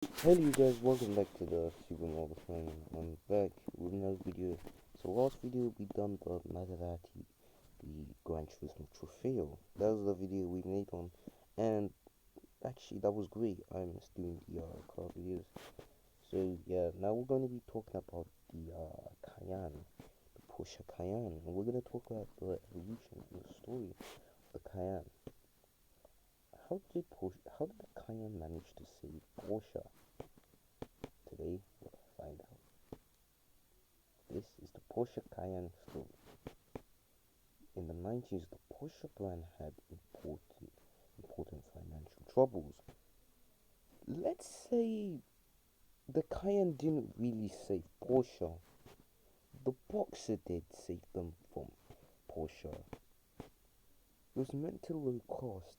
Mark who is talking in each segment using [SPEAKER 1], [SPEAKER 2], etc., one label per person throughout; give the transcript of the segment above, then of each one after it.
[SPEAKER 1] Hello you guys, welcome back to the SuperMarvelSpider-Man. I'm back with another video. So last video we done the Maserati, the Gran Turismo Trofeo. That was the video we made on, and actually that was great. I miss doing the car videos. So yeah, now we're going to be talking about the Cayenne, the Porsche Cayenne, and we're going to talk about the evolution and the story of the Cayenne. How did the Cayenne manage to save Porsche? Today we'll find out. This is the Porsche Cayenne story. In the 90s, the Porsche brand had important financial troubles. Let's say the Cayenne didn't really save Porsche. The Boxer did save them from Porsche. It was meant to low cost.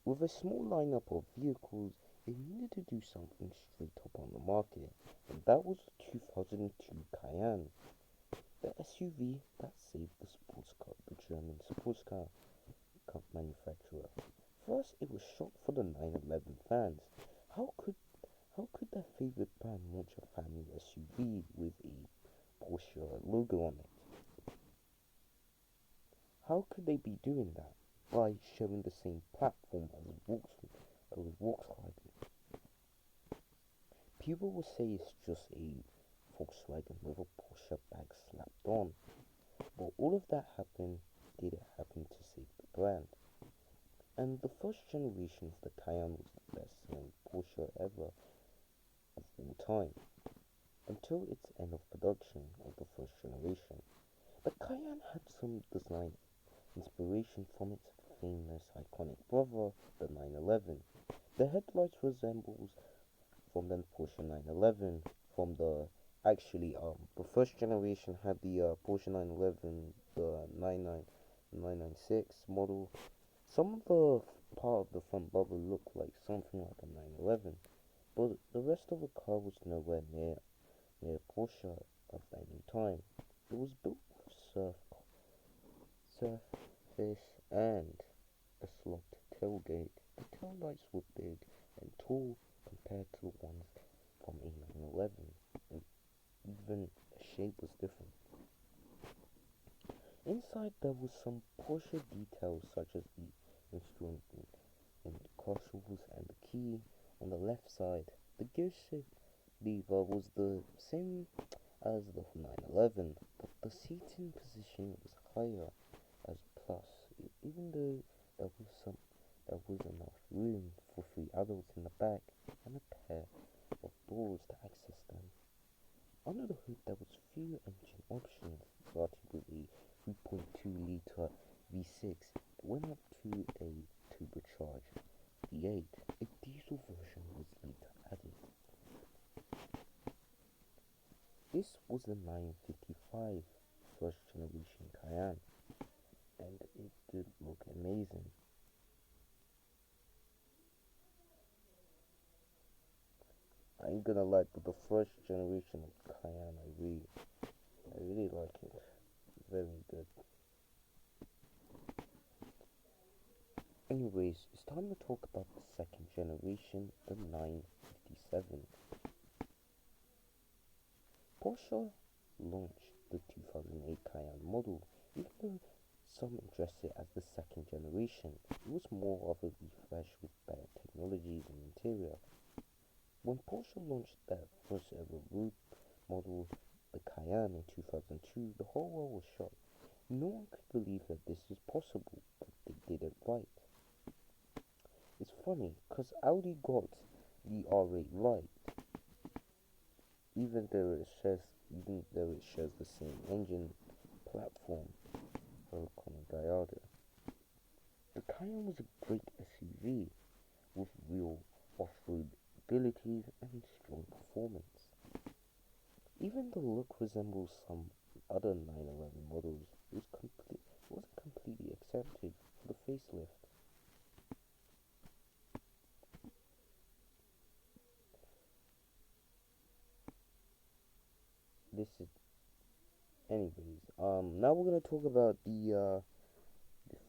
[SPEAKER 1] With a small lineup of vehicles, it needed to do something straight up on the market, and that was the 2002 Cayenne. The SUV that saved the German sports car manufacturer. First, it was shock for the 911 fans. How could how could their favorite brand launch a family SUV with a Porsche logo on it? How could they be doing that by sharing the same platform as Volkswagen? People will say it's just a Volkswagen with a Porsche bag slapped on, but all of that did it happen to save the brand. And the first generation of the Cayenne was the best selling Porsche ever of all time, until its end of production of the first generation. The Cayenne had some design inspiration from its famous iconic brother, the 911. The headlights resembles from the Porsche 911 from the first generation had the Porsche 911, the 996 model. Some of the part of the front bubble looked like something like a 911, but the rest of the car was nowhere near Porsche of any time. It was built with surface and a slot tailgate. The tail lights were big and tall compared to the ones from a 911, and even the shape was different. Inside there was some Porsche details such as the instrument and consoles and the key on the left side. The gear shift lever was the same as the 911, but the seating position was higher as plus, even though there was enough room for three adults in the back and a pair of doors to access them. Under the hood there was few engine options, starting with a 3.2-litre V6 that went up to a turbocharged V8. A diesel version was later added. This was the 955 first generation Cayenne, and it did look amazing. I ain't gonna lie, but the first generation of Cayenne, I really like it. Very good. Anyways, it's time to talk about the second generation, the 957. Porsche launched the 2008 Cayenne model, even though some address it as the second generation. It was more of a refresh with better technologies and interior. When Porsche launched their first ever road model, the Cayenne, in 2002, the whole world was shocked. No one could believe that this is possible, but they did it right. It's funny, cause Audi got the R8 right, even though it shares the same engine platform, Huracan and Gallardo. The Cayenne was a great SUV with real off-road abilities and strong performance. Even the look resembles some other 911 models, wasn't completely accepted for the facelift. This is, anyways. Now we're gonna talk about the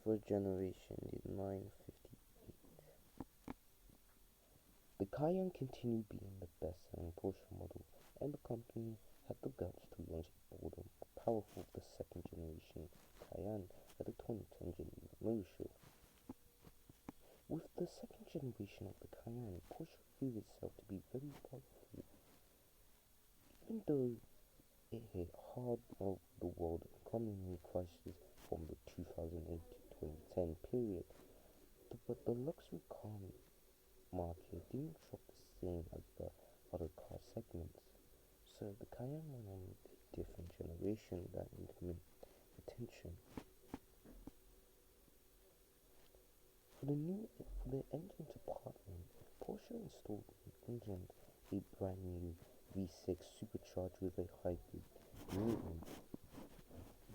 [SPEAKER 1] first generation, the 950. The Cayenne continued being the best-selling Porsche model, and the company had the guts to launch a bolder, more powerful, the second-generation Cayenne at the 2010 Geneva Motor Show. With the second generation of the Cayenne, Porsche proved itself to be very powerful, even though it hit hard on the world economy crisis from the 2008 to 2010 period. But the luxury car market didn't drop the same as the other car segments, so the Cayenne went on with a different generation that increased attention. For the engine department, Porsche installed an engine, a brand new V6 supercharged with a hybrid Newton.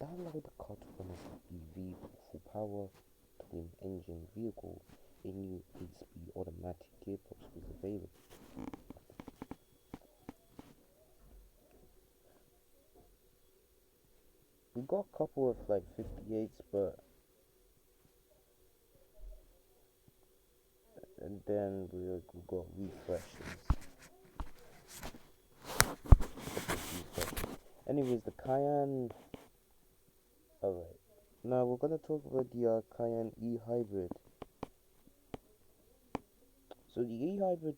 [SPEAKER 1] That allowed the car to run as an EV full power twin engine vehicle. A new 8-speed automatic gearbox was available. We got a couple of like 58s, but and then we got refreshes. Anyways, the Cayenne. Alright, now we're gonna talk about the Cayenne e-hybrid. So the e-hybrid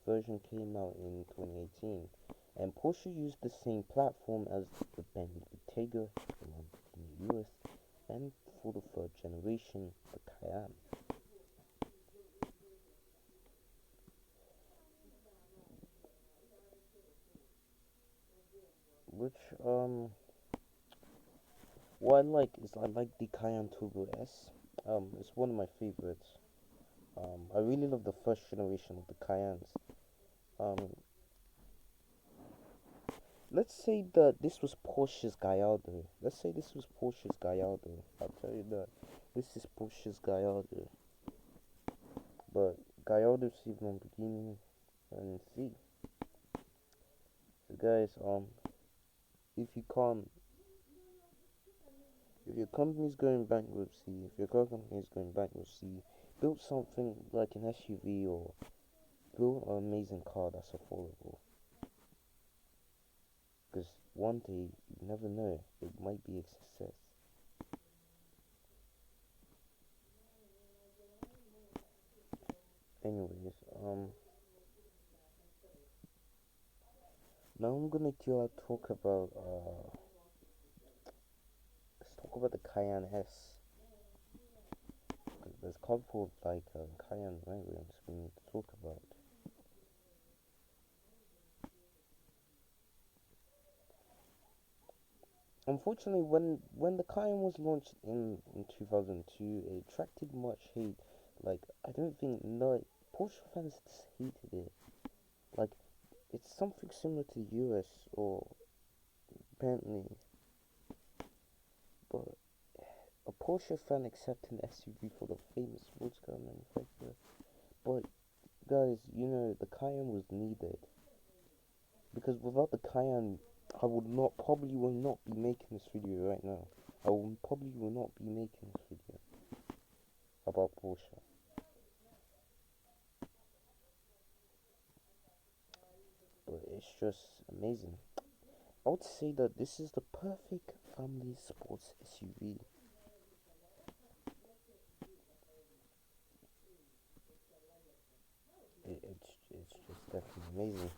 [SPEAKER 1] version came out in 2018, and Porsche used the same platform as the Bentley Bentayga, the Lamborghini Urus, and for the third generation, the Cayenne. Which what I like is I like the Cayenne Turbo S. It's one of my favorites. I really love the first generation of the Cayennes. Let's say that this was Porsche's Gallardo. I'll tell you that. This is Porsche's Gallardo. But Gallardo received Lamborghini and C. So guys, if you can't, if your company's going bankruptcy, if your car company is going bankruptcy, build something like an SUV or build an amazing car that's affordable. Because one day, you never know, it might be a success. Anyways, now I'm gonna talk about let's talk about the Cayenne S. There's a couple of like Cayenne variants we need to talk about. Unfortunately, when the Cayenne was launched in 2002, it attracted much hate. Like, I don't think, no, Porsche fans just hated it. Like, it's something similar to the US or Bentley, but a Porsche fan accepting SUV for the famous sports car manufacturer. But guys, you know, the Cayenne was needed, because without the Cayenne, I would not probably will not be making this video right now. I will probably will not be making this video about Porsche. But it's just amazing. I would say that this is the perfect family sports SUV. It's just definitely amazing.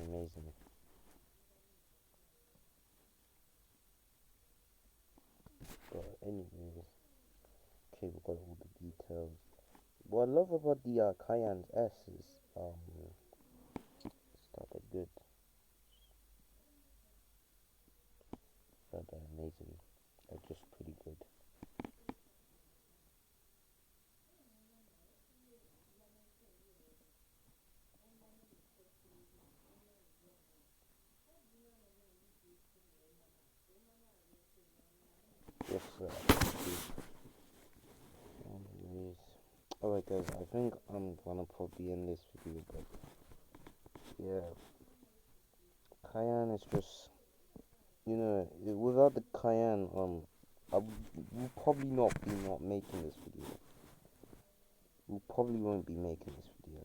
[SPEAKER 1] Amazing. But anyways, okay, we got all the details. What I love about the Cayenne S is started good. They're amazing. They're just pretty good. Yes, sir. Anyways, alright guys, I think I'm gonna probably end this video, but yeah, Cayenne is just without the Cayenne, we'll probably not be not making this video. We probably won't be making this video.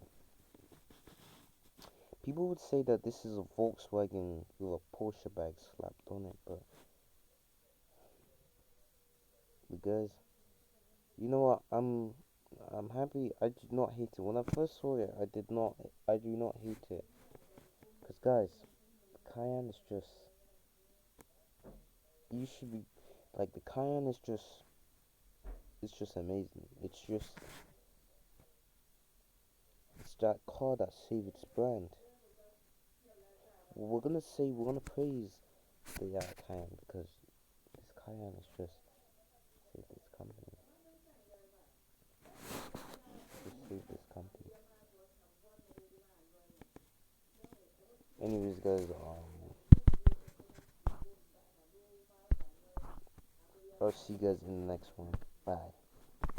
[SPEAKER 1] People would say that this is a Volkswagen with a Porsche bag slapped on it, but guys, you know what? I'm happy. I did not hate it. When I first saw it, I do not hate it. Cause guys, the Cayenne is just. You should be like the Cayenne is just. It's just amazing. It's that car that saved its brand. We're gonna praise the Cayenne because this Cayenne is just saved this company. Just saved this company. Anyways, guys, I'll see you guys in the next one. Bye.